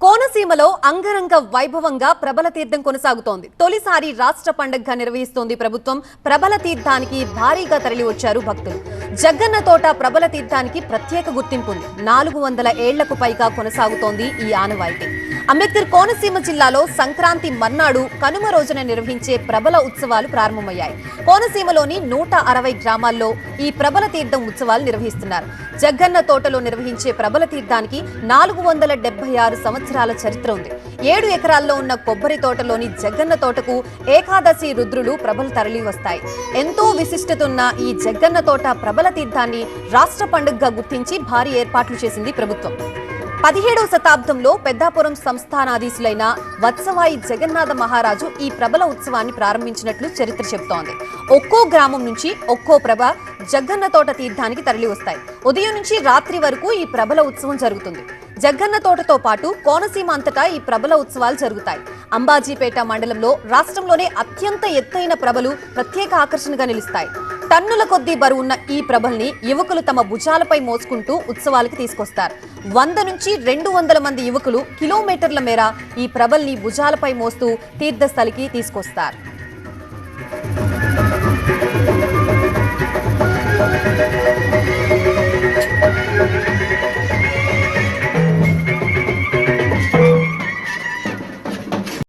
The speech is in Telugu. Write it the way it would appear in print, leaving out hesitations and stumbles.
కోనసీమలో అంగరంగ వైభవంగా ప్రబల తీర్థం కొనసాగుతోంది. తొలిసారి రాష్ట్ర పండుగగా నిర్వహిస్తోంది ప్రభుత్వం. ప్రబల తీర్థానికి భారీగా తరలి వచ్చారు భక్తులు. జగ్గన్న తోట ప్రబల తీర్థానికి ప్రత్యేక గుర్తింపు ఉంది. 400 ఏళ్లకు పైగా కొనసాగుతోంది ఈ ఆనవాయితీ. అంబేద్కర్ కోనసీమ జిల్లాలో సంక్రాంతి మర్నాడు కనుమ రోజున నిర్వహించే ప్రబల ఉత్సవాలు ప్రారంభమయ్యాయి. కోనసీమలోని 160 గ్రామాల్లో ఈ ప్రబల తీర్థం ఉత్సవాలు నిర్వహిస్తున్నారు. జగ్గన్న తోటలో నిర్వహించే ప్రబల తీర్థానికి 476 సంవత్సరాల చరిత్ర ఉంది. 7 ఎకరాల్లో ఉన్న కొబ్బరి తోటలోని జగ్గన్న తోటకు ఏకాదశి రుద్రులు ప్రభలు తరలి వస్తాయి. ఎంతో విశిష్టత ఉన్న ఈ జగ్గన్న తోట ప్రబల తీర్థాన్ని రాష్ట్ర పండుగగా గుర్తించి భారీ ఏర్పాట్లు చేసింది ప్రభుత్వం. 17వ శతాబ్దంలో పెద్దాపురం సంస్థానాధీశులైన వత్సవాయి జగన్నాథ మహారాజు ఈ ప్రబల ఉత్సవాన్ని ప్రారంభించినట్లు చరిత్ర చెబుతోంది. ఒక్కో గ్రామం నుంచి ఒక్కో ప్రభ జగ్గన్న తోట తీర్థానికి తరలి వస్తాయి. ఉదయం నుంచి రాత్రి వరకు ఈ ప్రబల ఉత్సవం జరుగుతుంది. జగ్గన్న తోటతో పాటు కోనసీమ అంతటా ఈ ప్రబల ఉత్సవాలు జరుగుతాయి. అంబాజీపేట మండలంలో రాష్ట్రంలోనే అత్యంత ఎత్తైన ప్రభలు ప్రత్యేక ఆకర్షణగా నిలుస్తాయి. టన్నుల కొద్దీ బరువున్న ఈ ప్రభల్ని యువకులు తమ భుజాలపై మోసుకుంటూ ఉత్సవాలకు తీసుకొస్తారు. 100 నుంచి 200 మంది యువకులు కిలోమీటర్ల మేర ఈ ప్రభల్ని భుజాలపై మోస్తూ తీర్థస్థలికి తీసుకొస్తారు.